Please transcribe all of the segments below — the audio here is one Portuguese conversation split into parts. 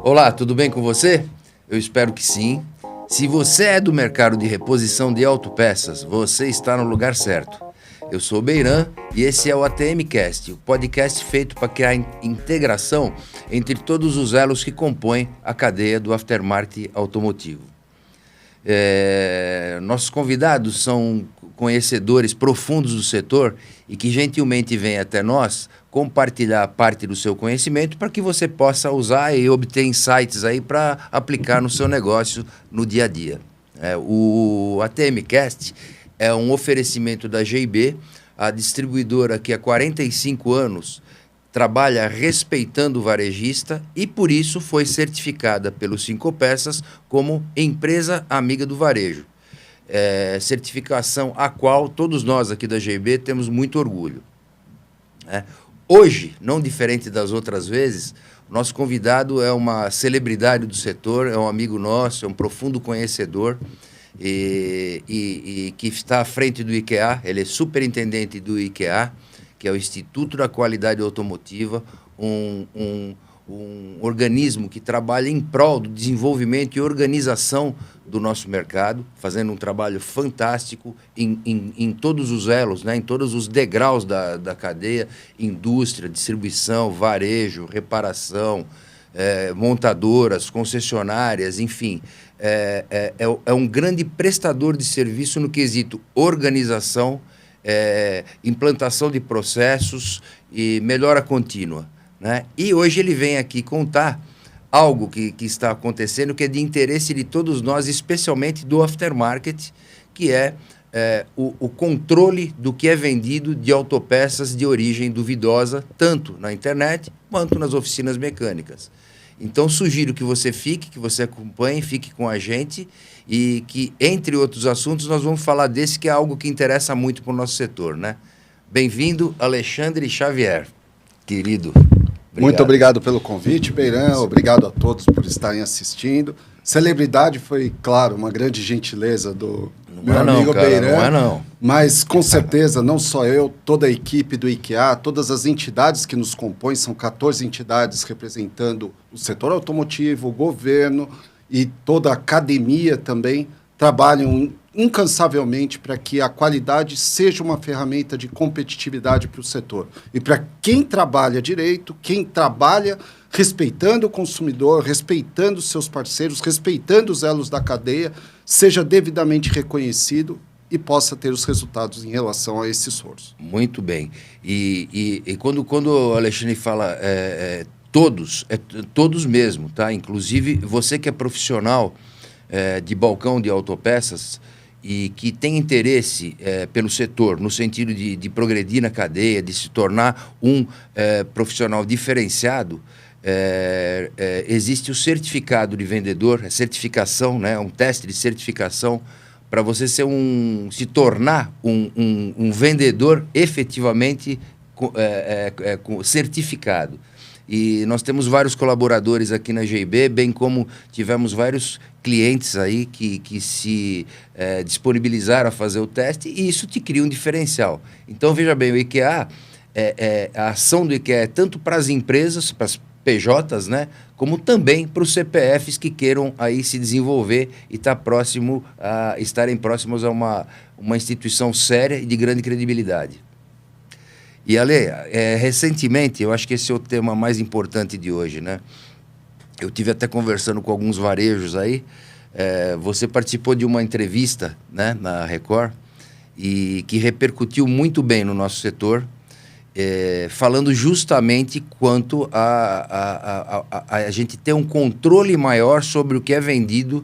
Olá, tudo bem com você? Eu espero que sim. Se você é do mercado de reposição de autopeças, você está no lugar certo. Eu sou o Beiran e esse é o ATMcast, o podcast feito para criar integração entre todos os elos que compõem a cadeia do aftermarket automotivo. Nossos convidados são conhecedores profundos do setor e que gentilmente vêm até nós compartilhar parte do seu conhecimento para que você possa usar e obter insights aí para aplicar no seu negócio no dia a dia. O ATMcast é um oferecimento da GIB, a distribuidora que há 45 anos trabalha respeitando o varejista e, por isso, foi certificada pelo Cinco Peças como empresa amiga do varejo. Certificação a qual todos nós aqui da GIB temos muito orgulho. Hoje, não diferente das outras vezes, nosso convidado é uma celebridade do setor, é um amigo nosso, é um profundo conhecedor e que está à frente do IKEA. Ele é superintendente do IKEA, que é o Instituto da Qualidade Automotiva, um organismo que trabalha em prol do desenvolvimento e organização do nosso mercado, fazendo um trabalho fantástico em todos os elos, né, em todos os degraus da cadeia, indústria, distribuição, varejo, reparação, montadoras, concessionárias, enfim. É um grande prestador de serviço no quesito organização, implantação de processos e melhora contínua, né? E hoje ele vem aqui contar algo que está acontecendo, que é de interesse de todos nós, especialmente do aftermarket, que é o controle do que é vendido de autopeças de origem duvidosa, tanto na internet quanto nas oficinas mecânicas. Então, sugiro que você acompanhe, fique com a gente e que, entre outros assuntos, nós vamos falar desse que é algo que interessa muito para o nosso setor, né? Bem-vindo, Alexandre Xavier, querido. Obrigado. Muito obrigado pelo convite, Beiran. Obrigado a todos por estarem assistindo. Celebridade foi, claro, uma grande gentileza do meu amigo Beiran. Não é não. Mas, com certeza, não só eu, toda a equipe do IKEA, todas as entidades que nos compõem, são 14 entidades representando o setor automotivo, o governo e toda a academia também, trabalham incansavelmente para que a qualidade seja uma ferramenta de competitividade para o setor. E para quem trabalha direito, quem trabalha respeitando o consumidor, respeitando os seus parceiros, respeitando os elos da cadeia, seja devidamente reconhecido e possa ter os resultados em relação a esse esforço. Muito bem. E quando o Alexandre fala todos, todos mesmo, tá? Inclusive você que é profissional de balcão de autopeças e que tem interesse pelo setor, no sentido de progredir na cadeia, de se tornar um profissional diferenciado, existe o certificado de vendedor, a certificação, né, um teste de certificação para você se tornar um vendedor efetivamente certificado. E nós temos vários colaboradores aqui na GIB, bem como tivemos vários clientes aí que se disponibilizaram a fazer o teste, e isso te cria um diferencial. Então, veja bem, o IKEA, a ação do IKEA é tanto para as empresas, para as PJs, né, como também para os CPFs que queiram aí se desenvolver e estarem próximos a uma instituição séria e de grande credibilidade. E, Ale, recentemente, eu acho que esse é o tema mais importante de hoje, né? Eu tive até conversando com alguns varejos aí. Você participou de uma entrevista, né, na Record, e que repercutiu muito bem no nosso setor, falando justamente quanto a gente ter um controle maior sobre o que é vendido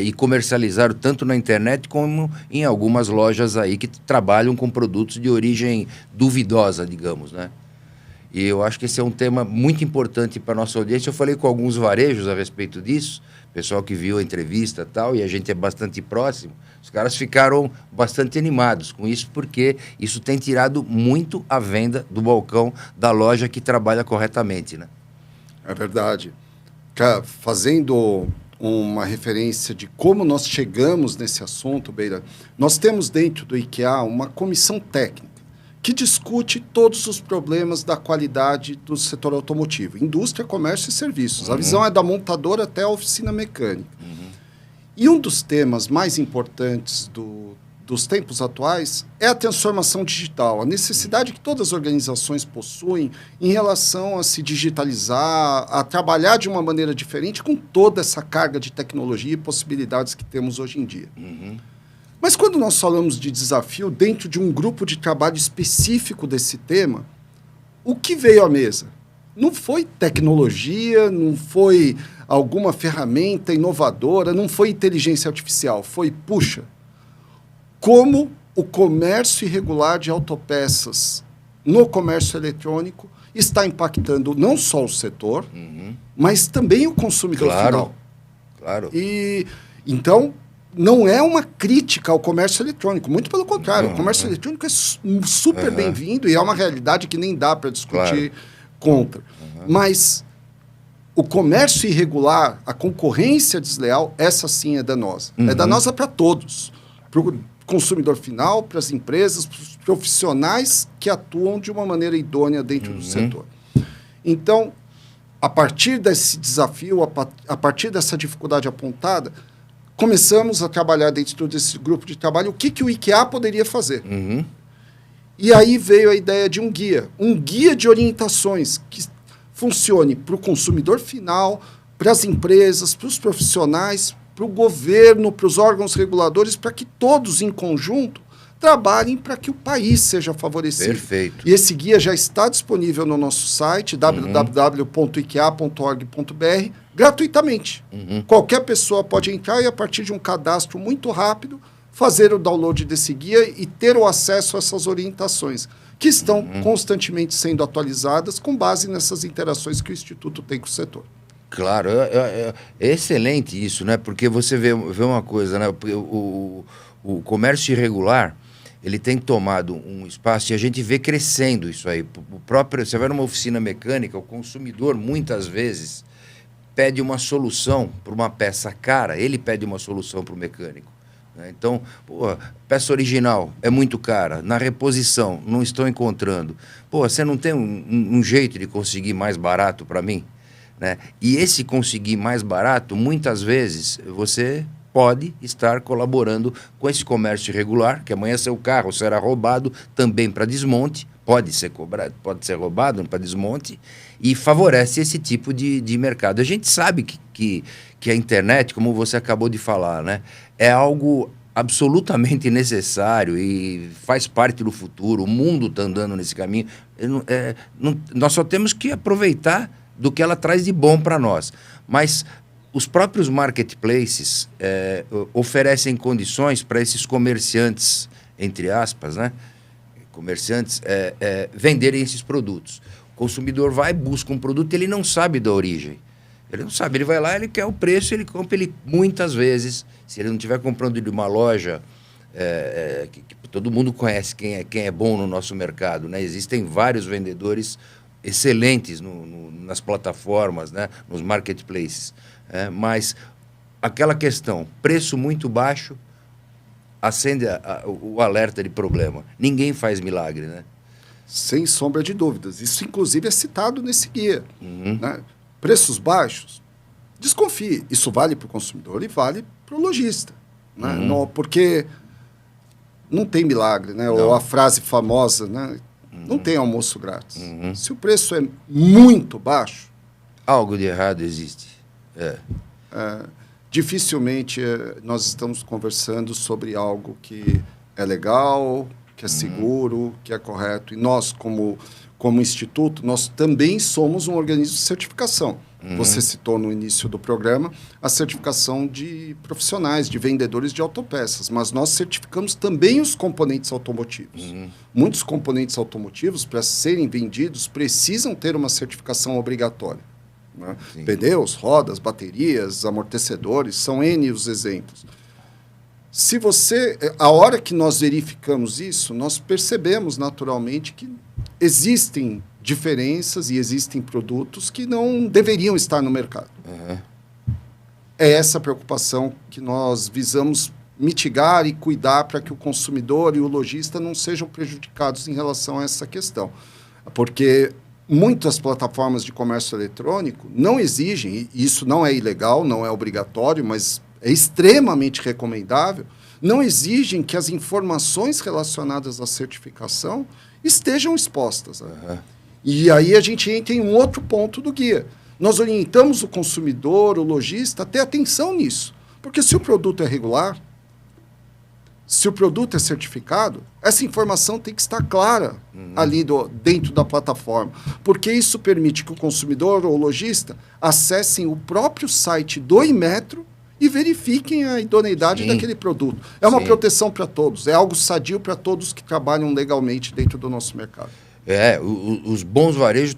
e comercializado tanto na internet como em algumas lojas aí que trabalham com produtos de origem duvidosa, digamos, né? E eu acho que esse é um tema muito importante para a nossa audiência. Eu falei com alguns varejos a respeito disso, pessoal que viu a entrevista e tal, e a gente é bastante próximo. Os caras ficaram bastante animados com isso, porque isso tem tirado muito a venda do balcão da loja que trabalha corretamente, né? É verdade. Fazendo uma referência de como nós chegamos nesse assunto, Beira, nós temos dentro do IKEA uma comissão técnica que discute todos os problemas da qualidade do setor automotivo, indústria, comércio e serviços. A visão é da montadora até a oficina mecânica. E um dos temas mais importantes dos tempos atuais é a transformação digital, a necessidade que todas as organizações possuem em relação a se digitalizar, a trabalhar de uma maneira diferente com toda essa carga de tecnologia e possibilidades que temos hoje em dia. Mas quando nós falamos de desafio dentro de um grupo de trabalho específico desse tema, o que veio à mesa? Não foi tecnologia, não foi alguma ferramenta inovadora, não foi inteligência artificial, foi, puxa, como o comércio irregular de autopeças no comércio eletrônico está impactando não só o setor, mas também o consumidor final. Claro. E, então, não é uma crítica ao comércio eletrônico, muito pelo contrário. O comércio eletrônico é super bem-vindo e é uma realidade que nem dá para discutir contra. Mas o comércio irregular, a concorrência desleal, essa sim é danosa. É danosa para todos. Para o consumidor final, para as empresas, para os profissionais que atuam de uma maneira idônea dentro do setor. Então, a partir desse desafio, a partir dessa dificuldade apontada, começamos a trabalhar dentro desse grupo de trabalho o que o IKEA poderia fazer. E aí veio a ideia de um guia de orientações que funcione para o consumidor final, para as empresas, para os profissionais, para o governo, para os órgãos reguladores, para que todos em conjunto trabalhem para que o país seja favorecido. Perfeito. E esse guia já está disponível no nosso site, www.ikea.org.br, gratuitamente. Qualquer pessoa pode entrar e, a partir de um cadastro muito rápido, fazer o download desse guia e ter o acesso a essas orientações, que estão constantemente sendo atualizadas com base nessas interações que o Instituto tem com o setor. Claro, é excelente isso, né? Porque você vê uma coisa, né? O comércio irregular, ele tem tomado um espaço e a gente vê crescendo isso aí. Você vai numa oficina mecânica, o consumidor, muitas vezes, pede uma solução para uma peça cara, ele pede uma solução para o mecânico. Então, peça original é muito cara, na reposição não estou encontrando. Você não tem um jeito de conseguir mais barato para mim? Né? E esse conseguir mais barato, muitas vezes, você pode estar colaborando com esse comércio irregular, que amanhã seu carro será roubado também para desmonte, pode ser roubado para desmonte, e favorece esse tipo de mercado. A gente sabe que a internet, como você acabou de falar, né, é algo absolutamente necessário e faz parte do futuro, o mundo está andando nesse caminho. Nós só temos que aproveitar do que ela traz de bom para nós. Mas os próprios marketplaces oferecem condições para esses comerciantes, entre aspas, né? Comerciantes venderem esses produtos. O consumidor vai, busca um produto, ele não sabe da origem. Ele não sabe, ele vai lá, ele quer o preço, ele compra, ele muitas vezes, se ele não estiver comprando de uma loja que todo mundo conhece quem é bom no nosso mercado, né? Existem vários vendedores excelentes nas plataformas, né? Nos marketplaces. Mas aquela questão, preço muito baixo, acende o alerta de problema. Ninguém faz milagre, né? Sem sombra de dúvidas. Isso, inclusive, é citado nesse guia. Né? Preços baixos, desconfie. Isso vale para o consumidor e vale para o lojista. Né? Não, porque não tem milagre, né? Ou a frase famosa, né? Não tem almoço grátis. Se o preço é muito baixo... algo de errado existe. Dificilmente nós estamos conversando sobre algo que é legal, que é seguro, que é correto. E nós, como instituto, nós também somos um organismo de certificação. Você citou no início do programa a certificação de profissionais, de vendedores de autopeças, mas nós certificamos também os componentes automotivos. Muitos componentes automotivos, para serem vendidos, precisam ter uma certificação obrigatória. Né? Pneus, rodas, baterias, amortecedores, são N os exemplos. A hora que nós verificamos isso, nós percebemos naturalmente que existem diferenças e existem produtos que não deveriam estar no mercado. É essa preocupação que nós visamos mitigar e cuidar para que o consumidor e o lojista não sejam prejudicados em relação a essa questão. Porque muitas plataformas de comércio eletrônico não exigem, e isso não é ilegal, não é obrigatório, mas é extremamente recomendável, não exigem que as informações relacionadas à certificação estejam expostas. Uhum. E aí a gente entra em um outro ponto do guia. Nós orientamos o consumidor, o lojista, a ter atenção nisso. Porque se o produto é regular, se o produto é certificado, essa informação tem que estar clara ali dentro da plataforma. Porque isso permite que o consumidor ou o lojista acessem o próprio site do Inmetro e verifiquem a idoneidade daquele produto. É uma proteção para todos, é algo sadio para todos que trabalham legalmente dentro do nosso mercado. Os bons varejos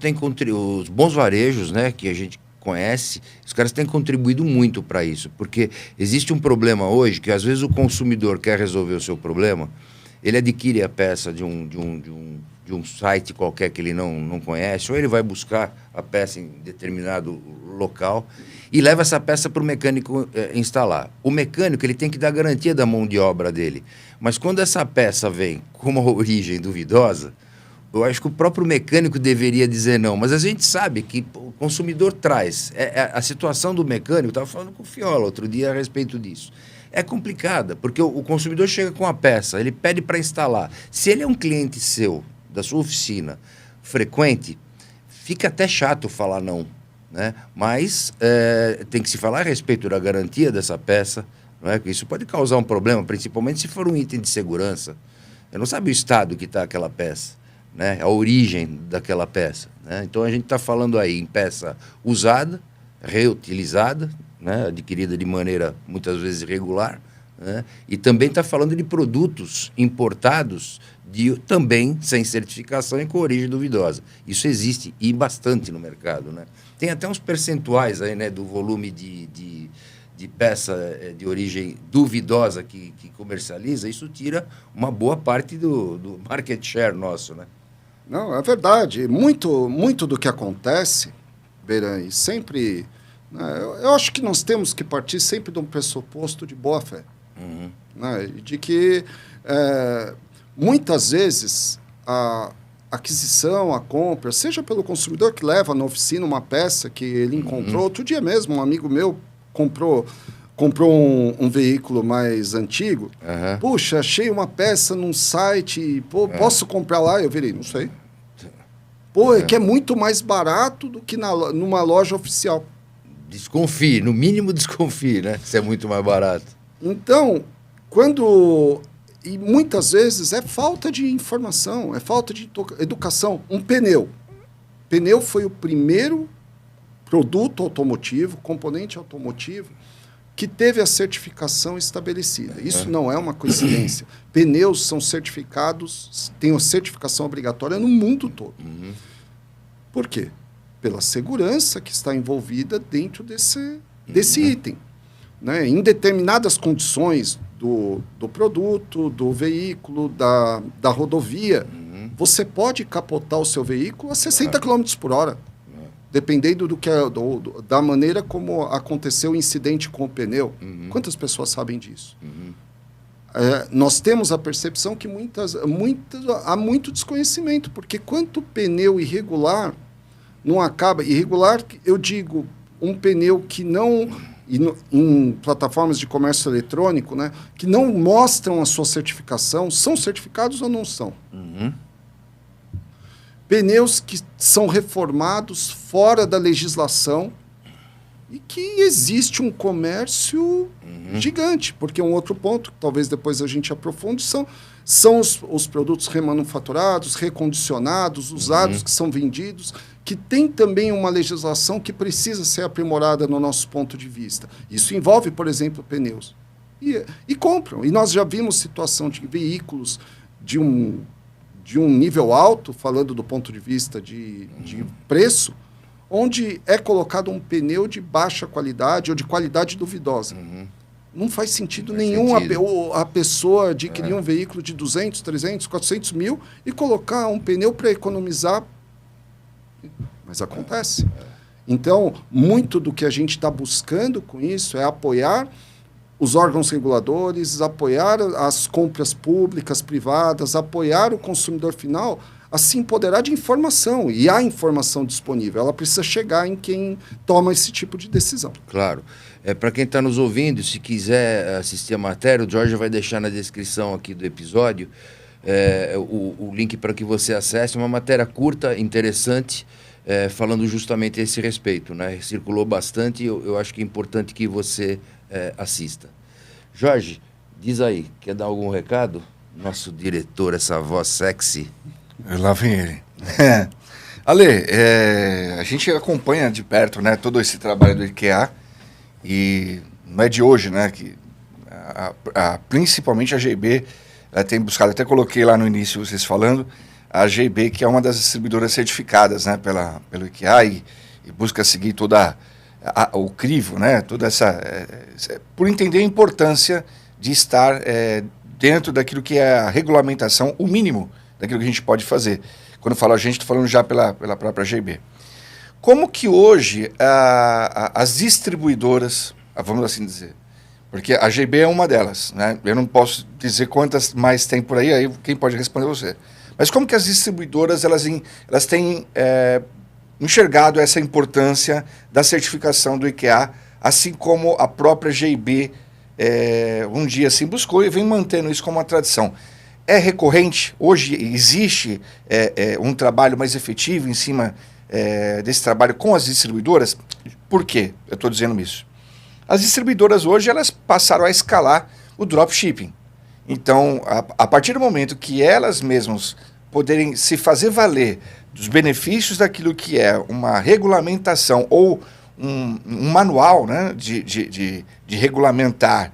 os bons varejos, né, que a gente conhece, os caras têm contribuído muito para isso, porque existe um problema hoje que às vezes o consumidor quer resolver o seu problema, ele adquire a peça de um site qualquer que ele não conhece, ou ele vai buscar a peça em determinado local e leva essa peça para o mecânico instalar. O mecânico ele tem que dar garantia da mão de obra dele, mas quando essa peça vem com uma origem duvidosa, eu acho que o próprio mecânico deveria dizer não, mas a gente sabe que o consumidor traz. A situação do mecânico, estava falando com o Fiola outro dia a respeito disso, é complicada, porque o consumidor chega com a peça, ele pede para instalar. Se ele é um cliente seu, da sua oficina, frequente, fica até chato falar não, né? Mas tem que se falar a respeito da garantia dessa peça, não é? Isso pode causar um problema, principalmente se for um item de segurança. Eu não sabe o estado que está aquela peça, né? A origem daquela peça, né? Então a gente está falando aí em peça usada, reutilizada, né? Adquirida de maneira muitas vezes irregular, né? E também está falando de produtos importados também sem certificação e com origem duvidosa. Isso existe e bastante no mercado, né? Tem até uns percentuais aí, né, do volume de peça de origem duvidosa que comercializa. Isso tira uma boa parte do market share nosso, né? Não, é verdade. Muito do que acontece, Beran, sempre... Né, eu acho que nós temos que partir sempre de um pressuposto de boa-fé. Uhum. Né, de que, muitas vezes, a aquisição, a compra, seja pelo consumidor que leva na oficina uma peça que ele encontrou. Outro dia mesmo, um amigo meu comprou um veículo mais antigo. Uhum. Puxa, achei uma peça num site, posso comprar lá? Eu virei, não sei. É que é muito mais barato do que numa loja oficial. Desconfie, no mínimo desconfie, né? Se é muito mais barato. Então, e muitas vezes é falta de informação, é falta de educação. Um pneu. Pneu foi o primeiro produto automotivo, componente automotivo, que teve a certificação estabelecida. Isso não é uma coincidência. Pneus são certificados, têm a certificação obrigatória no mundo todo. Uhum. Por quê? Pela segurança que está envolvida dentro desse item. Né? Em determinadas condições do produto, do veículo, da rodovia, você pode capotar o seu veículo a 60 km por hora. Dependendo da maneira como aconteceu o incidente com o pneu. Quantas pessoas sabem disso? Nós temos a percepção que há muito desconhecimento, porque quanto pneu irregular não acaba... Irregular, eu digo, um pneu que não... em plataformas de comércio eletrônico, né, que não mostram a sua certificação, são certificados ou não são? Pneus que são reformados fora da legislação e que existe um comércio gigante, porque um outro ponto, que talvez depois a gente aprofunde, são os produtos remanufaturados, recondicionados, usados, que são vendidos, que tem também uma legislação que precisa ser aprimorada no nosso ponto de vista. Isso envolve, por exemplo, pneus. E compram. E nós já vimos situação de veículos de um nível alto, falando do ponto de vista de preço, onde é colocado um pneu de baixa qualidade ou de qualidade duvidosa. Não faz sentido nenhum a pessoa adquirir um veículo de 200, 300, 400 mil e colocar um pneu para economizar. Mas acontece. Então, muito do que a gente está buscando com isso é apoiar os órgãos reguladores, apoiar as compras públicas, privadas, apoiar o consumidor final a se empoderar de informação. E há informação disponível. Ela precisa chegar em quem toma esse tipo de decisão. Claro. Para quem está nos ouvindo, se quiser assistir a matéria, o Jorge vai deixar na descrição aqui do episódio o link para que você acesse. Uma matéria curta, interessante, falando justamente a esse respeito, né? Circulou bastante e eu acho que é importante que você assista. Jorge, diz aí, quer dar algum recado? Nosso diretor, essa voz sexy. Lá vem ele. Ale, a gente acompanha de perto, né, todo esse trabalho do IKEA, e não é de hoje, né, que principalmente a GIB tem buscado, até coloquei lá no início vocês falando, a GIB, que é uma das distribuidoras certificadas, né, pelo IKEA, e busca seguir toda o crivo, né, toda essa por entender a importância de estar dentro daquilo que é a regulamentação, o mínimo daquilo que a gente pode fazer. Quando eu falo a gente, estou falando já pela própria GIB. Como que hoje as distribuidoras, vamos assim dizer, porque a GIB é uma delas, né? Eu não posso dizer quantas mais tem por aí quem pode responder é você. Mas como que as distribuidoras elas têm enxergado essa importância da certificação do IKEA, assim como a própria GIB um dia assim buscou e vem mantendo isso como uma tradição? É recorrente? Hoje existe um trabalho mais efetivo em cima desse trabalho com as distribuidoras? Por quê eu estou dizendo isso? As distribuidoras hoje elas passaram a escalar o dropshipping. Então, a partir do momento que elas mesmas poderem se fazer valer dos benefícios daquilo que é uma regulamentação ou um manual, né, de regulamentar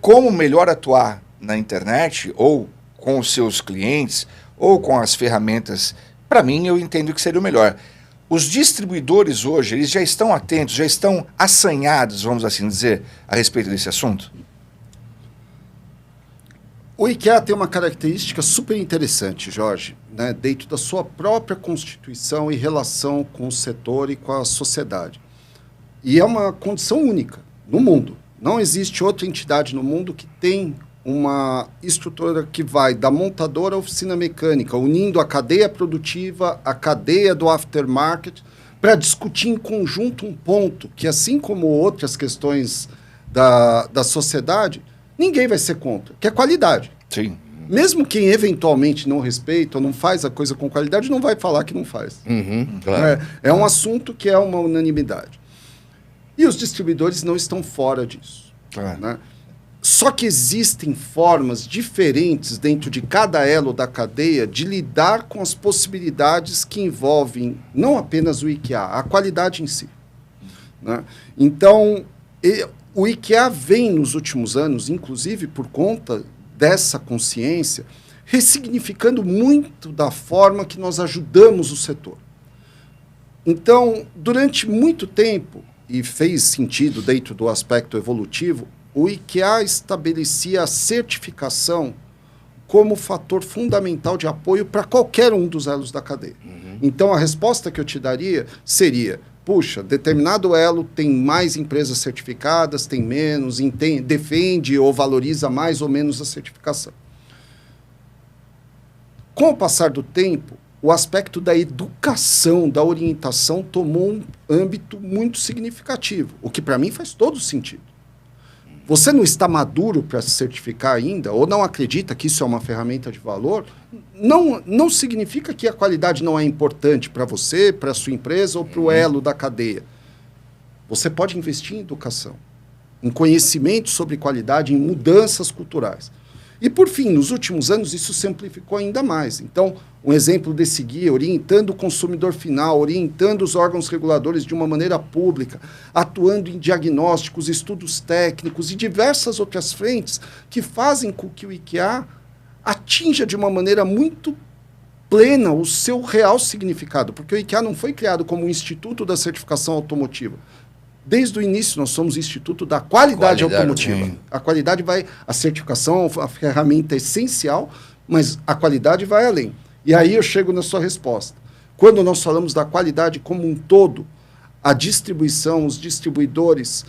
como melhor atuar na internet ou com os seus clientes ou com as ferramentas, para mim eu entendo que seria o melhor. Os distribuidores hoje, eles já estão atentos, já estão assanhados, vamos assim dizer, a respeito desse assunto? O IKEA tem uma característica super interessante, Jorge, né, dentro da sua própria constituição e relação com o setor e com a sociedade. E é uma condição única no mundo. Não existe outra entidade no mundo que tem uma estrutura que vai da montadora à oficina mecânica, unindo a cadeia produtiva, a cadeia do aftermarket, para discutir em conjunto um ponto que, assim como outras questões da sociedade, ninguém vai ser contra, que é qualidade. Sim. Mesmo quem eventualmente não respeita ou não faz a coisa com qualidade, não vai falar que não faz. Claro. É um assunto que é uma unanimidade. E os distribuidores não estão fora disso. Claro. Né? Só que existem formas diferentes dentro de cada elo da cadeia de lidar com as possibilidades que envolvem não apenas o IKEA, a qualidade em si. Né? Então, o IKEA vem nos últimos anos, inclusive por conta dessa consciência, ressignificando muito da forma que nós ajudamos o setor. Então, durante muito tempo, e fez sentido dentro do aspecto evolutivo, o IKEA estabelecia a certificação como fator fundamental de apoio para qualquer um dos elos da cadeia. Então, a resposta que eu te daria seria, puxa, determinado elo tem mais empresas certificadas, tem menos, defende ou valoriza mais ou menos a certificação. Com o passar do tempo, o aspecto da educação, da orientação, tomou um âmbito muito significativo, o que para mim faz todo sentido. Você não está maduro para se certificar ainda, ou não acredita que isso é uma ferramenta de valor, não significa que a qualidade não é importante para você, para a sua empresa ou para o elo da cadeia. Você pode investir em educação, em conhecimento sobre qualidade, em mudanças culturais. E, por fim, nos últimos anos, isso se amplificou ainda mais. Então, um exemplo desse guia, orientando o consumidor final, orientando os órgãos reguladores de uma maneira pública, atuando em diagnósticos, estudos técnicos e diversas outras frentes que fazem com que o IKEA atinja de uma maneira muito plena o seu real significado, porque o IKEA não foi criado como um instituto da certificação automotiva. Desde o início, nós somos Instituto da Qualidade Automotiva. Sim. A qualidade vai... A certificação, a ferramenta é essencial, mas a qualidade vai além. E aí eu chego na sua resposta. Quando nós falamos da qualidade como um todo, a distribuição, os distribuidores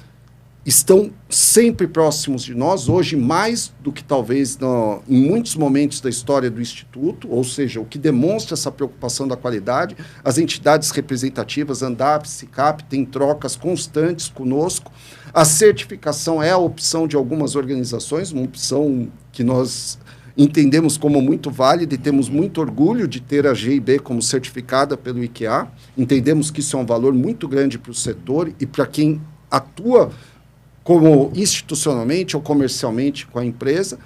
estão sempre próximos de nós, hoje mais do que talvez em muitos momentos da história do Instituto, ou seja, o que demonstra essa preocupação da qualidade. As entidades representativas, ANDAP, SICAP, têm trocas constantes conosco. A certificação é a opção de algumas organizações, uma opção que nós entendemos como muito válida e temos muito orgulho de ter a GIB como certificada pelo IQA. Entendemos que isso é um valor muito grande para o setor e para quem atua como institucionalmente ou comercialmente com a empresa,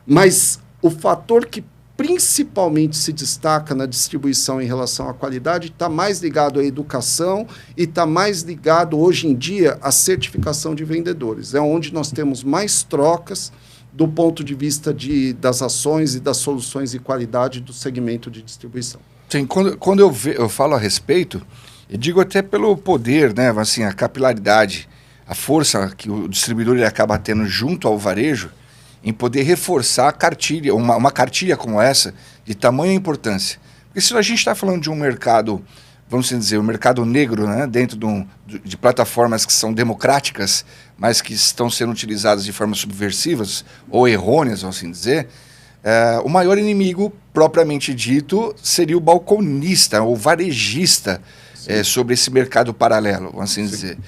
mas o fator que principalmente se destaca na distribuição em relação à qualidade está mais ligado à educação e está mais ligado, hoje em dia, à certificação de vendedores. É onde nós temos mais trocas do ponto de vista das ações e das soluções de qualidade do segmento de distribuição. Sim, quando eu falo a respeito, eu digo até pelo poder, né, assim, a capilaridade, a força que o distribuidor ele acaba tendo junto ao varejo em poder reforçar a cartilha, uma cartilha como essa, de tamanha importância. Porque se a gente está falando de um mercado, vamos dizer, um mercado negro, né, dentro de plataformas que são democráticas, mas que estão sendo utilizadas de formas subversivas ou errôneas, vamos assim dizer, o maior inimigo, propriamente dito, seria o balconista ou varejista sobre esse mercado paralelo, vamos assim dizer.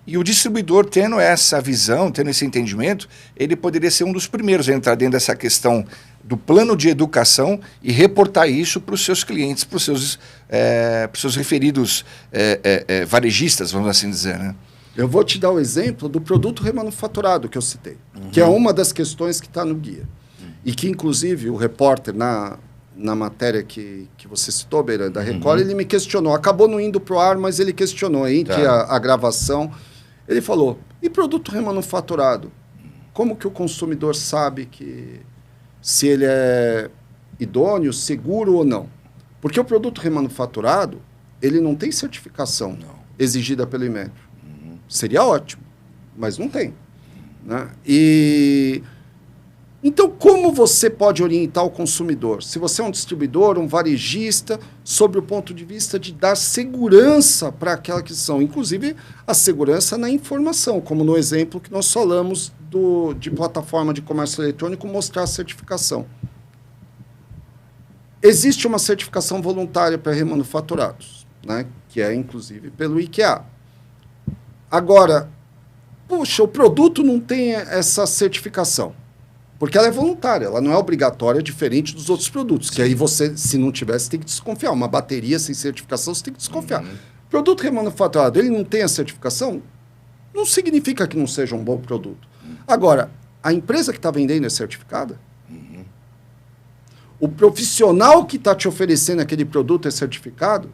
E o distribuidor, tendo essa visão, tendo esse entendimento, ele poderia ser um dos primeiros a entrar dentro dessa questão do plano de educação e reportar isso para os seus clientes, para os seus referidos varejistas, vamos assim dizer, né? Eu vou te dar o exemplo do produto remanufaturado que eu citei, que é uma das questões que está no guia. E que, inclusive, o repórter, na matéria que você citou, Beira, da Record, ele me questionou. Acabou não indo para o ar, mas ele questionou entre a gravação. Ele falou, e produto remanufaturado? Como que o consumidor sabe se ele é idôneo, seguro ou não? Porque o produto remanufaturado, ele não tem certificação exigida pelo Inmetro. Seria ótimo, mas não tem. Né? Então, como você pode orientar o consumidor? Se você é um distribuidor, um varejista, sobre o ponto de vista de dar segurança para aquela aquisição, inclusive a segurança na informação, como no exemplo que nós falamos de plataforma de comércio eletrônico, mostrar a certificação. Existe uma certificação voluntária para remanufaturados, né, que é, inclusive, pelo IQA. Agora, puxa, o produto não tem essa certificação. Porque ela é voluntária, ela não é obrigatória, diferente dos outros produtos. Sim. Que aí você, se não tiver, você tem que desconfiar. Uma bateria sem certificação, você tem que desconfiar. Produto remanufaturado, ele não tem a certificação, não significa que não seja um bom produto. Agora, a empresa que está vendendo é certificada? O profissional que está te oferecendo aquele produto é certificado?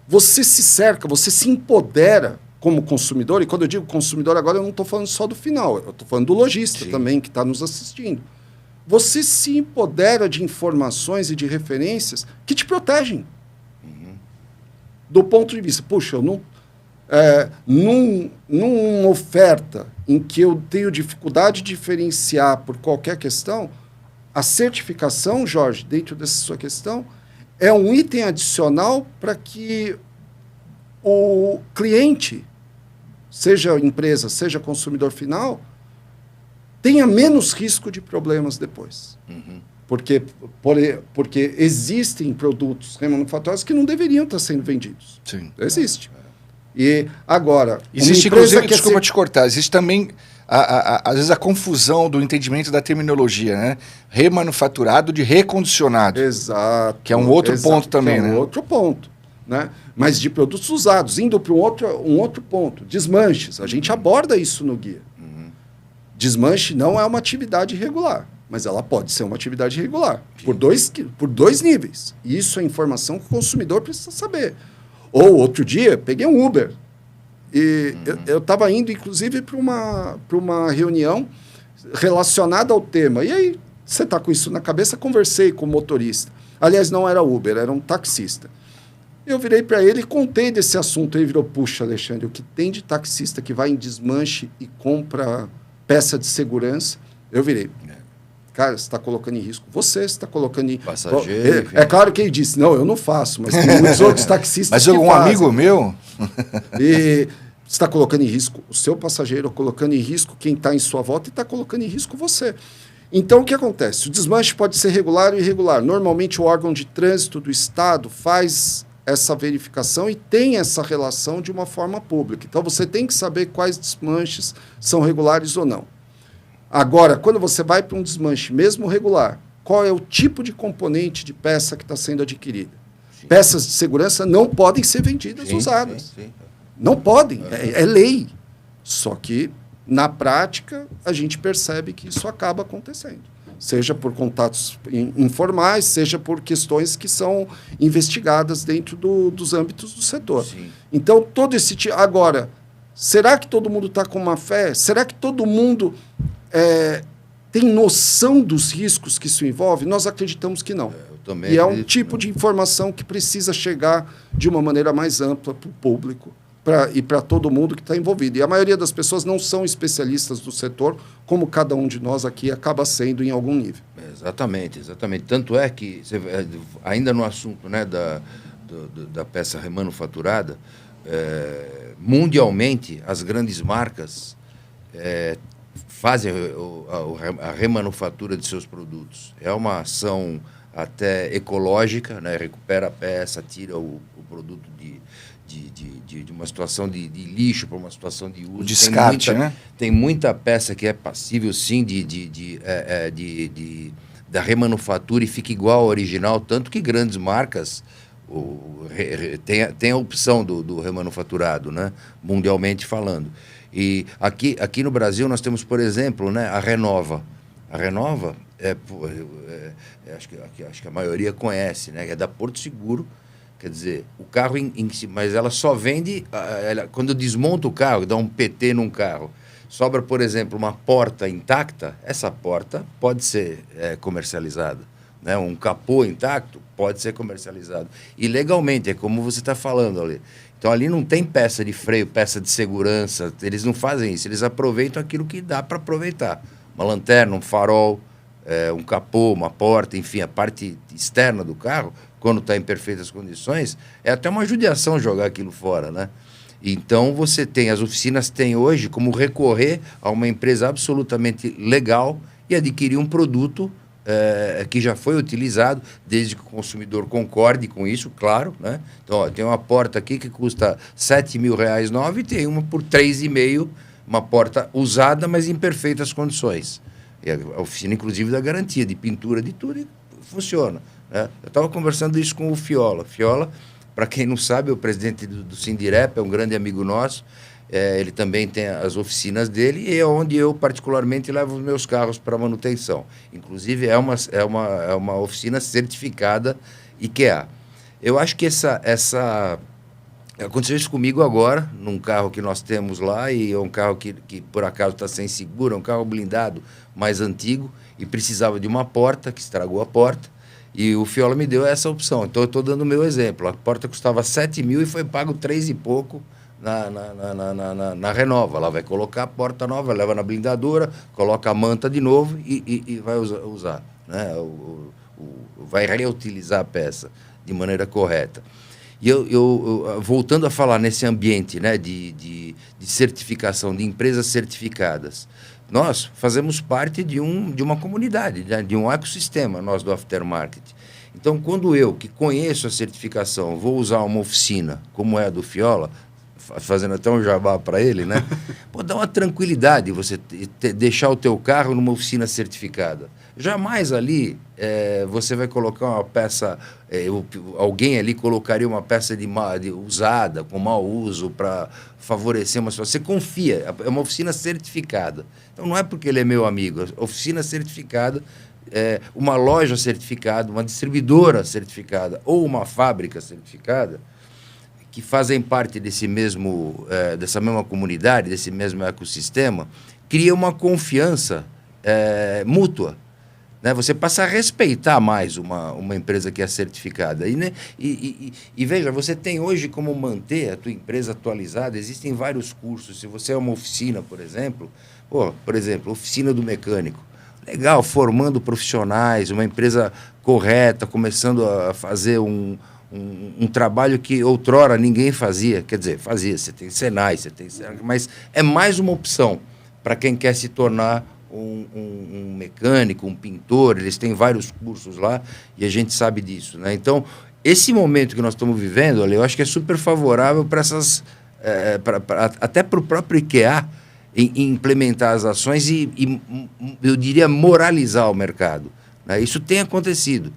Você se cerca, você se empodera como consumidor, e quando eu digo consumidor agora, eu não estou falando só do final, eu estou falando do lojista também, que está nos assistindo. Você se empodera de informações e de referências que te protegem. Do ponto de vista, puxa, eu numa oferta em que eu tenho dificuldade de diferenciar por qualquer questão, a certificação, Jorge, dentro dessa sua questão, é um item adicional para que o cliente, seja empresa, seja consumidor final, tenha menos risco de problemas depois. Porque existem produtos remanufaturados que não deveriam estar sendo vendidos. Sim. Existe. E agora... Existe, inclusive, desculpa te cortar, existe também, às vezes, a confusão do entendimento da terminologia, né? Remanufaturado de recondicionado. Exato. Que é um outro ponto também, né? Outro ponto. Né? Mas de produtos usados, indo para um outro ponto, desmanches. A gente aborda isso no guia. Desmanche não é uma atividade irregular, mas ela pode ser uma atividade irregular, por dois níveis. E isso é informação que o consumidor precisa saber. Ou, outro dia, peguei um Uber, e eu estava indo, inclusive, para uma reunião relacionada ao tema. E aí, você está com isso na cabeça, conversei com o motorista. Aliás, não era Uber, era um taxista. Eu virei para ele e contei desse assunto. Ele virou, puxa, Alexandre, o que tem de taxista que vai em desmanche e compra peça de segurança? Eu virei, cara, você está colocando em risco. Você está colocando em... Passageiro. É claro que ele disse, não, eu não faço, mas tem muitos outros taxistas mas um amigo meu... E Você está colocando em risco o seu passageiro, colocando em risco quem está em sua volta e está colocando em risco você. Então, o que acontece? O desmanche pode ser regular ou irregular. Normalmente, o órgão de trânsito do Estado faz essa verificação e tem essa relação de uma forma pública. Então, você tem que saber quais desmanches são regulares ou não. Agora, quando você vai para um desmanche, mesmo regular, qual é o tipo de componente de peça que está sendo adquirida? Sim. Peças de segurança não podem ser vendidas usadas. Sim. Não podem, é lei. Só que, na prática, a gente percebe que isso acaba acontecendo. Seja por contatos informais, seja por questões que são investigadas dentro dos âmbitos do setor. Sim. Então, todo esse tipo... Agora, será que todo mundo está com má fé? Será que todo mundo tem noção dos riscos que isso envolve? Nós acreditamos que não. E é um tipo de informação que precisa chegar de uma maneira mais ampla para o público e para todo mundo que está envolvido. E a maioria das pessoas não são especialistas do setor, como cada um de nós aqui acaba sendo em algum nível. Exatamente, exatamente. Tanto é que, ainda no assunto, né, da peça remanufaturada, mundialmente, as grandes marcas fazem a remanufatura de seus produtos. É uma ação até ecológica, né? Recupera a peça, tira o produto de uma situação de lixo para uma situação de uso. O descarte, né? Tem muita peça que é passível, sim, da remanufatura e fica igual ao original, tanto que grandes marcas tem a opção do remanufaturado, né? Mundialmente falando. E aqui no Brasil nós temos, por exemplo, né, a Renova. A Renova, acho que a maioria conhece, né? É da Porto Seguro. Quer dizer, o carro em si, mas ela só vende... quando desmonta o carro, dá um PT num carro, sobra, por exemplo, uma porta intacta, essa porta pode ser comercializada. Né? Um capô intacto pode ser comercializado. E legalmente, é como você está falando ali. Então, ali não tem peça de freio, peça de segurança, eles não fazem isso, eles aproveitam aquilo que dá para aproveitar. Uma lanterna, um farol, um capô, uma porta, enfim, a parte externa do carro, quando está em perfeitas condições, é até uma judiação jogar aquilo fora, né? Então, as oficinas têm hoje como recorrer a uma empresa absolutamente legal e adquirir um produto que já foi utilizado, desde que o consumidor concorde com isso, claro, né? Então, ó, tem uma porta aqui que custa R$7.000 nova e tem uma por R$3.500, uma porta usada, mas em perfeitas condições. E a oficina, inclusive, dá garantia de pintura, de tudo, e funciona. Eu estava conversando isso com o Fiola. Fiola, para quem não sabe, é o presidente do Sindirep, é um grande amigo nosso. Ele também tem as oficinas dele e é onde eu, particularmente, levo os meus carros para manutenção. Inclusive, é uma oficina certificada IKEA. Eu acho que aconteceu isso comigo agora, num carro que nós temos lá, e é um carro que por acaso está sem seguro, é um carro blindado mais antigo, e precisava de uma porta, que estragou a porta. E o Fiola me deu essa opção. Então, eu estou dando o meu exemplo. A porta custava R$7.000 e foi pago 3 e pouco na Renova. Ela vai colocar a porta nova, leva na blindadora, coloca a manta de novo e vai usar. Né? Vai reutilizar a peça de maneira correta. E eu voltando a falar nesse ambiente, né, de certificação, de empresas certificadas, nós fazemos parte de uma comunidade, né, de um ecossistema, nós do aftermarket. Então, quando eu, que conheço a certificação, vou usar uma oficina, como é a do Fiola, fazendo até um jabá para ele, né? Pô, dá uma tranquilidade você deixar o teu carro numa oficina certificada. Jamais ali você vai colocar uma peça, alguém ali colocaria uma peça usada, com mau uso, para favorecer uma situação. Você confia, é uma oficina certificada. Então não é porque ele é meu amigo, oficina certificada, uma loja certificada, uma distribuidora certificada ou uma fábrica certificada, que fazem parte dessa mesma comunidade, desse mesmo ecossistema, cria uma confiança mútua. Né? Você passa a respeitar mais uma empresa que é certificada. E veja, você tem hoje como manter a tua empresa atualizada, existem vários cursos. Se você é uma oficina, por exemplo, oficina do mecânico, legal, formando profissionais, uma empresa correta, começando a fazer um trabalho que outrora ninguém fazia. Quer dizer, fazia, você tem Senai, mas é mais uma opção para quem quer se tornar um mecânico, um pintor. Eles têm vários cursos lá e a gente sabe disso, né? Então, esse momento que nós estamos vivendo, eu acho que é super favorável para essas... até para o próprio IKEA em implementar as ações e, eu diria, moralizar o mercado, né? Isso tem acontecido.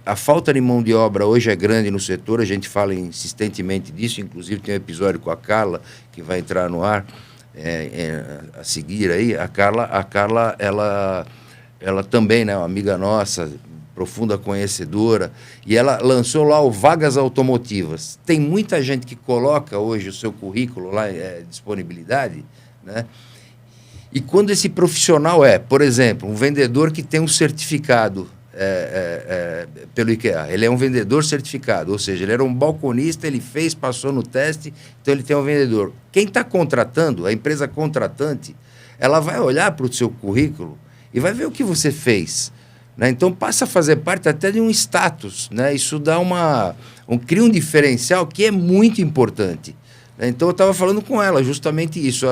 A falta de mão de obra hoje é grande no setor, a gente fala insistentemente disso, inclusive tem um episódio com a Carla, que vai entrar no ar a seguir aí. A Carla ela também, né, uma amiga nossa, profunda conhecedora, e ela lançou lá o Vagas Automotivas. Tem muita gente que coloca hoje o seu currículo lá, disponibilidade, né? E quando esse profissional por exemplo, um vendedor que tem um certificado pelo IKEA, ele é um vendedor certificado, ou seja, ele era um balconista, ele passou no teste, então ele tem um vendedor. Quem está contratando, a empresa contratante, ela vai olhar para o seu currículo e vai ver o que você fez, né? Então passa a fazer parte até de um status, né? Isso dá cria um diferencial que é muito importante. Então eu estava falando com ela justamente isso.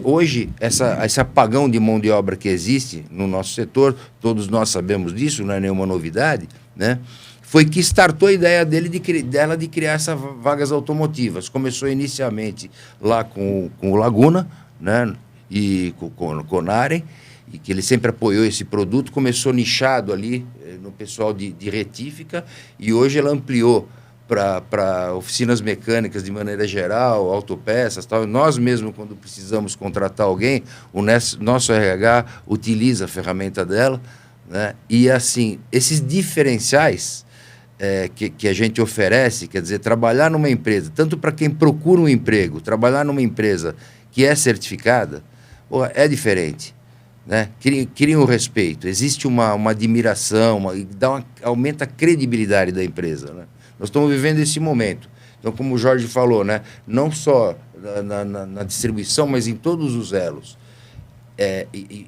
Hoje, esse apagão de mão de obra que existe no nosso setor, todos nós sabemos disso, não é nenhuma novidade, né? Foi que startou a ideia dela de criar essas vagas automotivas. Começou inicialmente lá com o Laguna, né? E com o Conaren, e que ele sempre apoiou esse produto. Começou nichado ali no pessoal de retífica, e hoje ela ampliou para oficinas mecânicas de maneira geral, autopeças, tal. Nós mesmo, quando precisamos contratar alguém, o nosso RH utiliza a ferramenta dela, né? E assim, esses diferenciais que a gente oferece, quer dizer, trabalhar numa empresa, tanto para quem procura um emprego, trabalhar numa empresa que é certificada, é diferente, né? Cria um respeito, existe uma admiração, aumenta a credibilidade da empresa, né? Nós estamos vivendo esse momento. Então, como o Jorge falou, né, não só na distribuição, mas em todos os elos,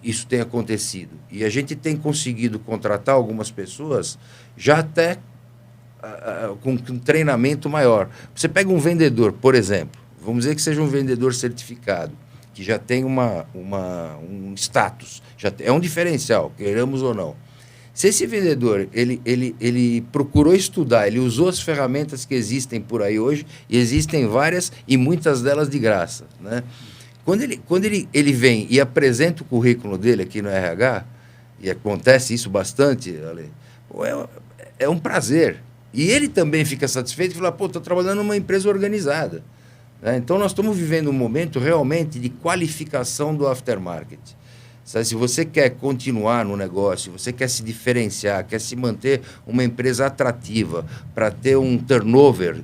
isso tem acontecido. E a gente tem conseguido contratar algumas pessoas já até com um treinamento maior. Você pega um vendedor, por exemplo, vamos dizer que seja um vendedor certificado, que já tem um status, é um diferencial, queiramos ou não. Se esse vendedor, ele procurou estudar, ele usou as ferramentas que existem por aí hoje, e existem várias, e muitas delas de graça, né? Quando ele vem e apresenta o currículo dele aqui no RH, e acontece isso bastante, Ale, é um prazer. E ele também fica satisfeito e fala, estou trabalhando numa empresa organizada, né? Então, nós estamos vivendo um momento realmente de qualificação do aftermarket. Se você quer continuar no negócio, você quer se diferenciar, quer se manter uma empresa atrativa para ter um turnover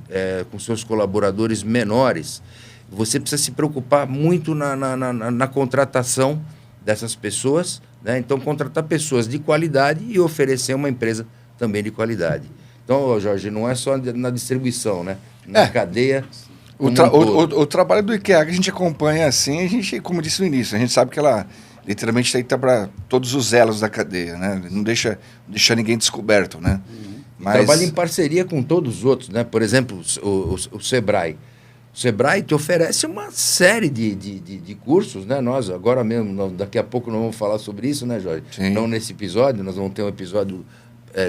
com seus colaboradores menores, você precisa se preocupar muito na contratação dessas pessoas, né? Então, contratar pessoas de qualidade e oferecer uma empresa também de qualidade. Então, Jorge, não é só na distribuição, né? Na cadeia. O trabalho do IKEA que a gente acompanha assim, a gente, como disse no início, a gente sabe que ela literalmente tem que estar para todos os elos da cadeia, né? Não deixa ninguém descoberto, né? Mas... Trabalha em parceria com todos os outros, né? Por exemplo, o Sebrae. O Sebrae te oferece uma série de cursos, né? Nós, agora mesmo, daqui a pouco nós vamos falar sobre isso, né, Jorge? Sim. Não nesse episódio, nós vamos ter um episódio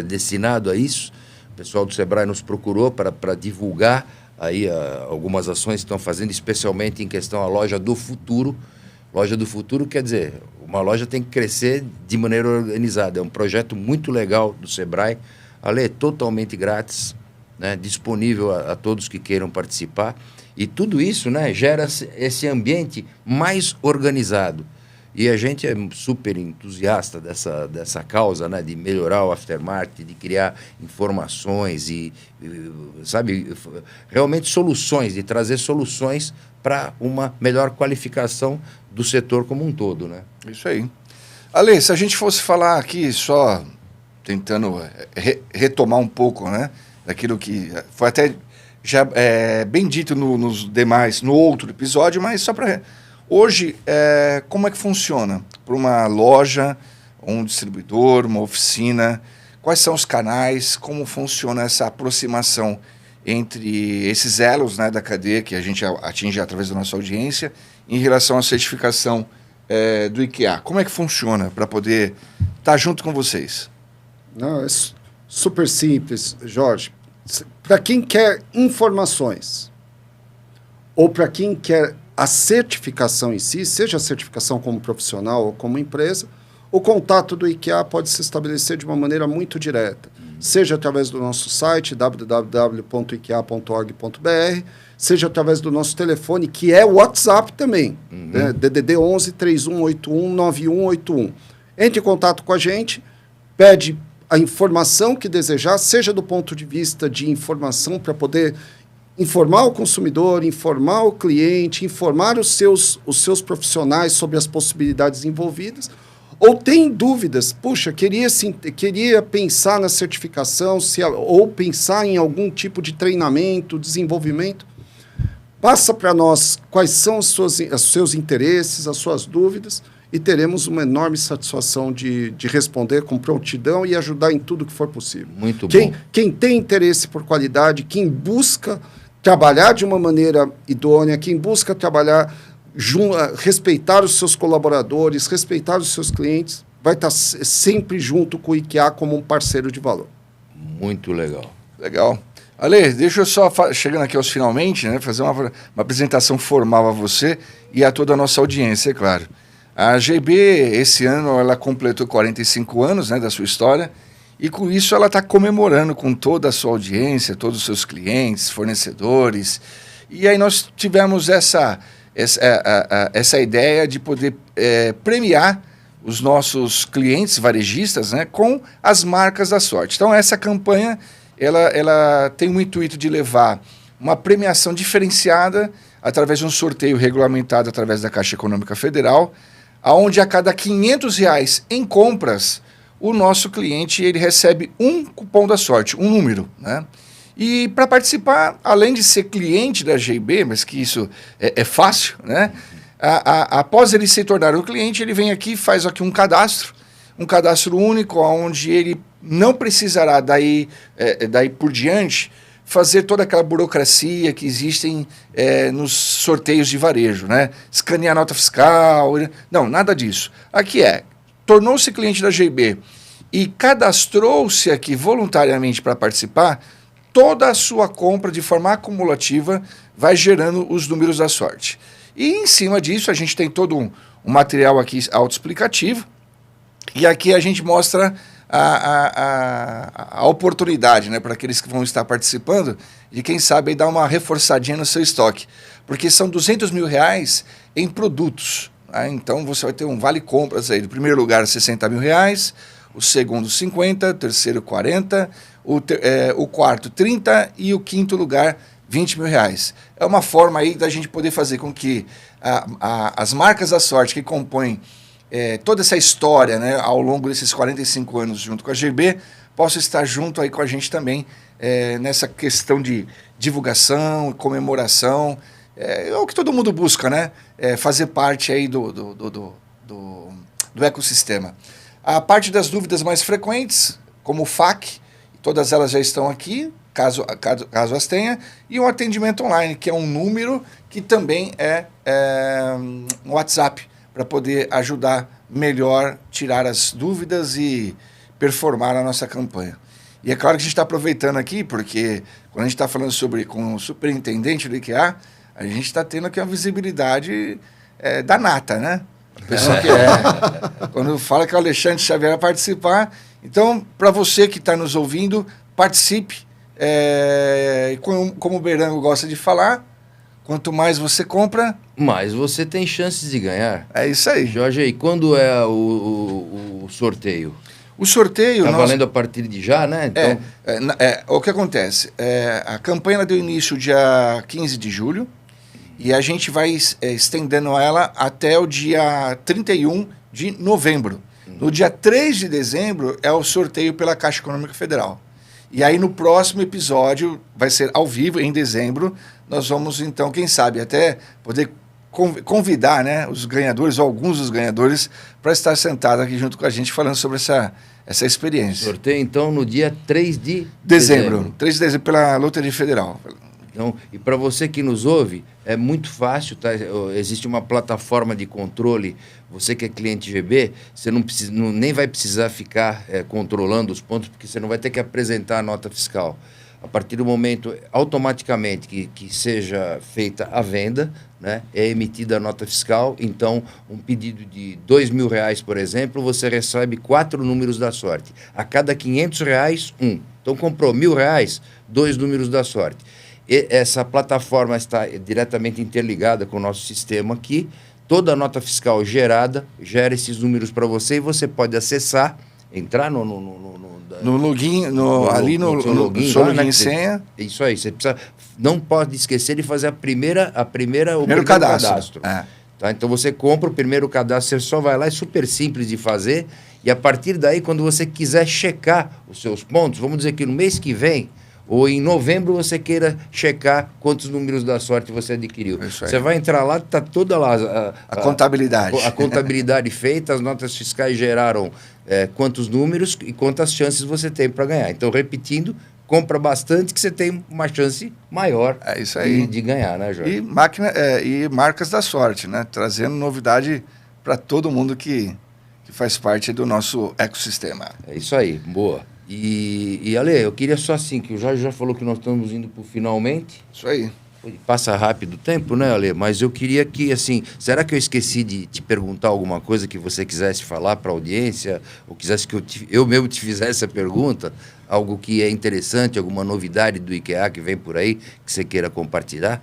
destinado a isso. O pessoal do Sebrae nos procurou para divulgar aí algumas ações que estão fazendo, especialmente em questão à loja do futuro. Loja do futuro quer dizer, uma loja tem que crescer de maneira organizada. É um projeto muito legal do Sebrae. É totalmente grátis, né? Disponível a todos que queiram participar. E tudo isso, né, gera esse ambiente mais organizado. E a gente é super entusiasta dessa causa, né, de melhorar o aftermarket, de criar informações sabe, realmente soluções, de trazer soluções para uma melhor qualificação do setor como um todo, né? Isso aí. Ale, se a gente fosse falar aqui só tentando retomar um pouco, né, daquilo que foi até já bem dito no outro episódio, mas só para... Hoje, como é que funciona para uma loja, um distribuidor, uma oficina? Quais são os canais, como funciona essa aproximação entre esses elos, né, da cadeia que a gente atinge através da nossa audiência em relação à certificação do IKEA? Como é que funciona para poder estar junto com vocês? Não, é super simples, Jorge. Para quem quer informações ou para quem quer a certificação em si, seja a certificação como profissional ou como empresa, o contato do IKEA pode se estabelecer de uma maneira muito direta, seja através do nosso site, www.ikea.org.br, seja através do nosso telefone, que é o WhatsApp também, né? DDD 11 3181 9181. Entre em contato com a gente, pede a informação que desejar, seja do ponto de vista de informação para poder informar o consumidor, informar o cliente, informar os seus profissionais sobre as possibilidades envolvidas, ou tem dúvidas, puxa, queria pensar na certificação, ou pensar em algum tipo de treinamento, desenvolvimento, passa para nós quais são os seus interesses, as suas dúvidas, e teremos uma enorme satisfação de responder com prontidão e ajudar em tudo que for possível. Muito bom. Quem tem interesse por qualidade, quem busca trabalhar de uma maneira idônea, quem busca trabalhar, respeitar os seus colaboradores, respeitar os seus clientes, vai estar sempre junto com o IKEA como um parceiro de valor. Muito legal. Legal. Ale, deixa eu só, chegando aqui aos finalmente, né, fazer uma apresentação formal a você e a toda a nossa audiência, é claro. A GB, esse ano, ela completou 45 anos, né, da sua história, e com isso ela está comemorando com toda a sua audiência, todos os seus clientes, fornecedores. E aí nós tivemos essa ideia de poder premiar os nossos clientes varejistas, né, com as marcas da sorte. Então essa campanha ela tem o intuito de levar uma premiação diferenciada através de um sorteio regulamentado através da Caixa Econômica Federal, onde a cada R$500 em compras, o nosso cliente ele recebe um cupom da sorte, um número, né? E para participar, além de ser cliente da GB, mas que isso é fácil, né? Após ele se tornar um cliente, ele vem aqui e faz aqui um cadastro único, onde ele não precisará daí por diante fazer toda aquela burocracia que existem nos sorteios de varejo, né? Escanear nota fiscal, não, nada disso. Aqui tornou-se cliente da GB e cadastrou-se aqui voluntariamente para participar, toda a sua compra de forma acumulativa vai gerando os números da sorte. E em cima disso a gente tem todo um material aqui autoexplicativo e aqui a gente mostra a oportunidade, né, para aqueles que vão estar participando e quem sabe aí dar uma reforçadinha no seu estoque, porque são R$200 mil em produtos. Então você vai ter um vale compras aí, do primeiro lugar R$60 mil, o segundo 50, o terceiro 40, o quarto 30 e o quinto lugar R$20 mil. É uma forma aí da gente poder fazer com que as marcas da sorte que compõem toda essa história, né, ao longo desses 45 anos junto com a GB, possam estar junto aí com a gente também nessa questão de divulgação, comemoração. É o que todo mundo busca, né? Fazer parte aí do ecossistema. A parte das dúvidas mais frequentes, como o FAQ, todas elas já estão aqui, caso as tenha, e um atendimento online, que é um número que também é um WhatsApp, para poder ajudar melhor, tirar as dúvidas e performar a nossa campanha. E é claro que a gente está aproveitando aqui, porque quando a gente está falando com o superintendente do IKEA, a gente está tendo aqui uma visibilidade da nata, né? A pessoa que quando fala que o Alexandre Xavier vai participar. Então, para você que está nos ouvindo, participe. Como o Berango gosta de falar, quanto mais você compra, mais você tem chances de ganhar. É isso aí. Jorge, e quando é o sorteio? O sorteio... Está valendo a partir de já, né? Então... o que acontece? A campanha deu início dia 15 de julho e a gente vai estendendo ela até o dia 31 de novembro. No dia 3 de dezembro é o sorteio pela Caixa Econômica Federal. E aí no próximo episódio, vai ser ao vivo, em dezembro, nós vamos então, quem sabe, até poder convidar, né, os ganhadores, ou alguns dos ganhadores, para estar sentado aqui junto com a gente falando sobre essa experiência. Sorteio, então, no dia 3 de Dezembro. 3 de dezembro, pela Loteria Federal. Então, e para você que nos ouve, é muito fácil, tá? Existe uma plataforma de controle. Você que é cliente GB, você não precisa, nem vai precisar ficar controlando os pontos, porque você não vai ter que apresentar a nota fiscal. A partir do momento, automaticamente, que seja feita a venda, né, é emitida a nota fiscal. Então, um pedido de R$2.000, por exemplo, você recebe 4 números da sorte. A cada R$500, 1. Então, comprou R$1.000, 2 números da sorte. E essa plataforma está diretamente interligada com o nosso sistema aqui. Toda a nota fiscal gerada gera esses números para você e você pode acessar, entrar no login, ali no login, seu lá, login né? senha. Isso aí, você precisa, não pode esquecer de fazer o primeiro cadastro. Tá? Então você compra o primeiro cadastro, você só vai lá, é super simples de fazer, e a partir daí, quando você quiser checar os seus pontos, vamos dizer que no mês que vem, ou em novembro você queira checar quantos números da sorte você adquiriu. Você vai entrar lá, está toda lá a contabilidade. A contabilidade feita, as notas fiscais geraram quantos números e quantas chances você tem para ganhar. Então, repetindo, compra bastante que você tem uma chance maior de ganhar, né, Jorge? E marcas da sorte, né? Trazendo novidade para todo mundo que faz parte do nosso ecossistema. É isso aí, boa. E Ale, eu queria só assim, que o Jorge já falou que nós estamos indo para o finalmente. Isso aí. Passa rápido o tempo, né, Ale? Mas eu queria que, assim, será que eu esqueci de te perguntar alguma coisa que você quisesse falar para a audiência? Ou quisesse que eu mesmo te fizesse a pergunta? Algo que é interessante, alguma novidade do IKEA que vem por aí, que você queira compartilhar?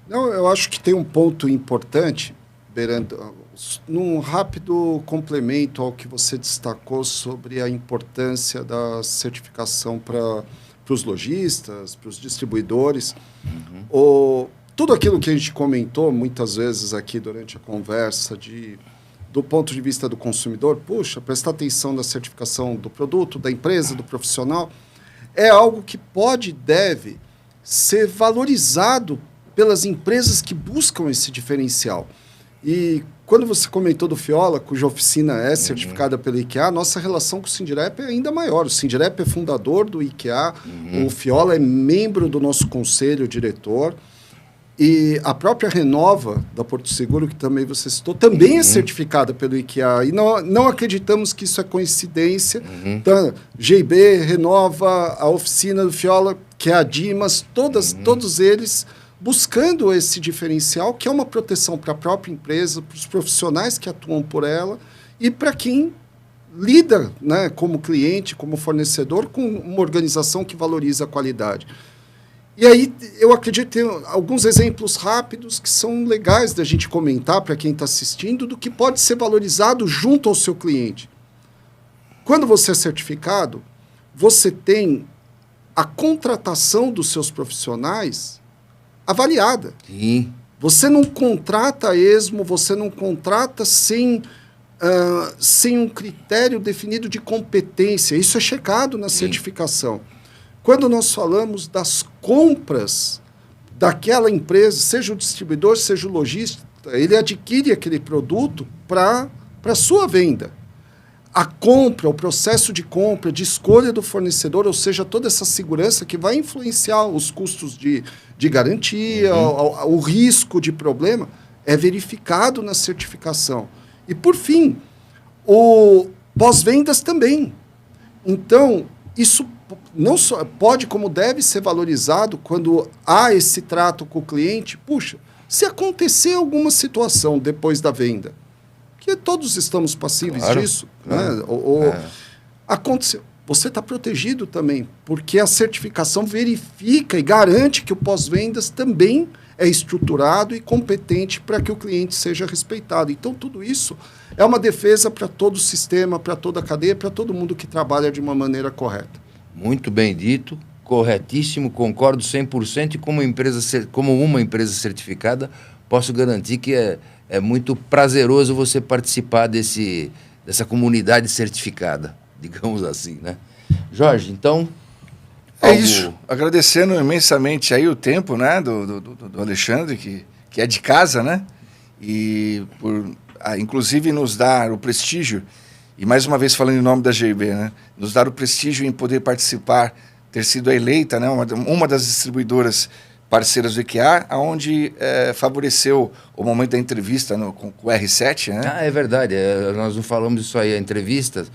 Não, eu acho que tem um ponto importante, Berando, num rápido complemento ao que você destacou sobre a importância da certificação para os lojistas, para os distribuidores. Tudo aquilo que a gente comentou muitas vezes aqui durante a conversa, do ponto de vista do consumidor, prestar atenção na certificação do produto, da empresa, do profissional, é algo que pode e deve ser valorizado pelas empresas que buscam esse diferencial. E quando você comentou do Fiola, cuja oficina é certificada pela IKEA, a nossa relação com o Sindirep é ainda maior. O Sindirep é fundador do IKEA, o Fiola é membro do nosso conselho diretor, e a própria Renova, da Porto Seguro, que também você citou, também é certificada pelo IKEA. E não acreditamos que isso é coincidência. Então, GIB, Renova, a oficina do Fiola, que é a Dimas, todos eles buscando esse diferencial, que é uma proteção para a própria empresa, para os profissionais que atuam por ela e para quem lida, né, como cliente, como fornecedor, com uma organização que valoriza a qualidade. E aí eu acredito que tem alguns exemplos rápidos que são legais da gente comentar para quem está assistindo do que pode ser valorizado junto ao seu cliente. Quando você é certificado, você tem a contratação dos seus profissionais avaliada. Sim. Você não contrata a esmo, você não contrata sem um critério definido de competência. Isso é checado na certificação. Quando nós falamos das compras daquela empresa, seja o distribuidor, seja o lojista, ele adquire aquele produto para a sua venda. A compra, o processo de compra, de escolha do fornecedor, ou seja, toda essa segurança que vai influenciar os custos de garantia, o risco de problema, é verificado na certificação. E, por fim, o pós-vendas também. Então, isso não só pode, como deve ser valorizado quando há esse trato com o cliente. Puxa, se acontecer alguma situação depois da venda, que todos estamos passíveis disso, né? Aconteceu. Você está protegido também, porque a certificação verifica e garante que o pós-vendas também é estruturado e competente para que o cliente seja respeitado. Então, tudo isso é uma defesa para todo o sistema, para toda a cadeia, para todo mundo que trabalha de uma maneira correta. Muito bem dito, corretíssimo, concordo 100%, e como uma empresa certificada, posso garantir que é muito prazeroso você participar dessa comunidade certificada, digamos assim, né? Jorge, então... É isso. Agradecendo imensamente aí o tempo, né, do Alexandre, que é de casa, né? e inclusive nos dar o prestígio, e mais uma vez falando em nome da GIB, né, nos dar o prestígio em poder participar, ter sido eleita, né, uma das distribuidoras parceiras do IKEA, onde favoreceu o momento da entrevista com o R7. Né? É verdade, nós não falamos isso aí, a entrevista.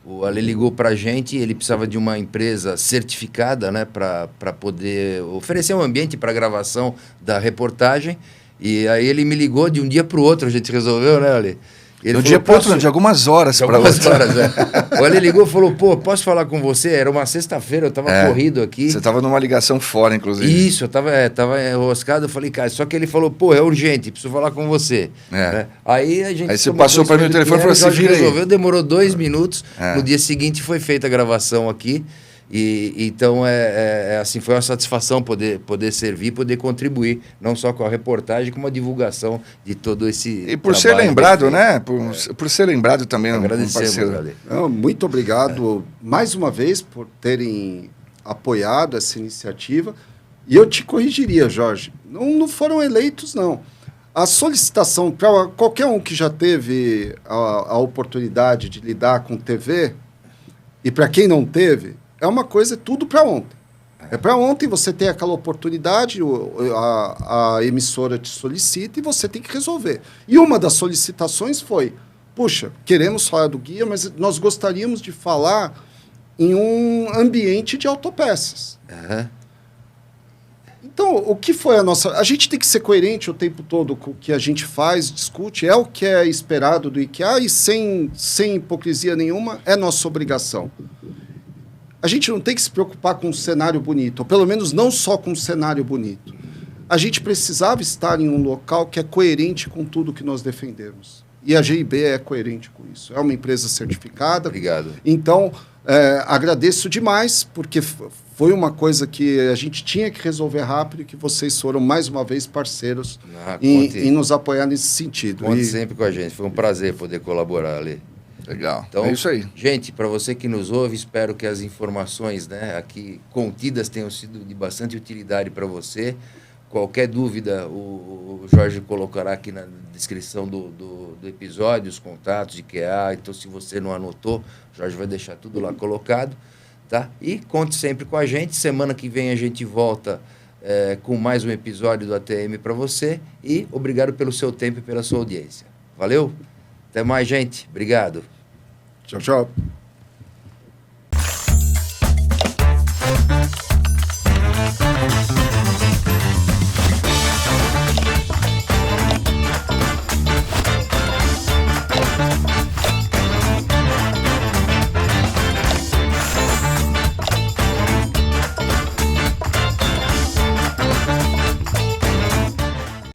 O Ale ligou para a gente, ele precisava de uma empresa certificada, né, para poder oferecer um ambiente para gravação da reportagem. E aí ele me ligou de um dia para o outro, a gente resolveu, né, Ale? De um dia para o outro, de algumas horas para outra. O Ale ligou e falou, pô, posso falar com você? Era uma sexta-feira, eu estava corrido aqui. Você estava numa ligação fora, inclusive. Isso, eu estava enroscado, eu falei, cara, só que ele falou, pô, é urgente, preciso falar com você. Né? Aí você passou para mim o telefone e falou assim, vira aí. Resolveu, demorou 2 minutos, no dia seguinte foi feita a gravação aqui. Então, assim, foi uma satisfação poder servir, poder contribuir, não só com a reportagem, como a divulgação de todo esse E por ser lembrado, né? Por ser lembrado também, um parceiro. Muito obrigado mais uma vez por terem apoiado essa iniciativa. E eu te corrigiria, Jorge, não foram eleitos, não. A solicitação para qualquer um que já teve a oportunidade de lidar com TV, e para quem não teve, é uma coisa, tudo para ontem. É para ontem, você tem aquela oportunidade, a emissora te solicita e você tem que resolver. E uma das solicitações foi, puxa, queremos falar do guia, mas nós gostaríamos de falar em um ambiente de autopeças. Uhum. Então, o que foi a nossa... A gente tem que ser coerente o tempo todo com o que a gente faz, discute, é o que é esperado do IKEA e sem hipocrisia nenhuma, é nossa obrigação. A gente não tem que se preocupar com um cenário bonito, ou pelo menos não só com um cenário bonito. A gente precisava estar em um local que é coerente com tudo que nós defendemos. E a GIB é coerente com isso. É uma empresa certificada. Obrigado. Então, agradeço demais, porque foi uma coisa que a gente tinha que resolver rápido e que vocês foram, mais uma vez, parceiros em nos apoiar nesse sentido. Conte sempre com a gente. Foi um prazer poder colaborar ali. Legal. Então, é isso aí. Gente, para você que nos ouve, espero que as informações, né, aqui contidas tenham sido de bastante utilidade para você. Qualquer dúvida, o Jorge colocará aqui na descrição do episódio, os contatos de IKEA. Então, se você não anotou, o Jorge vai deixar tudo lá colocado. Tá? E conte sempre com a gente. Semana que vem a gente volta com mais um episódio do ATM para você. E obrigado pelo seu tempo e pela sua audiência. Valeu? Até mais, gente. Obrigado. Tchau, tchau.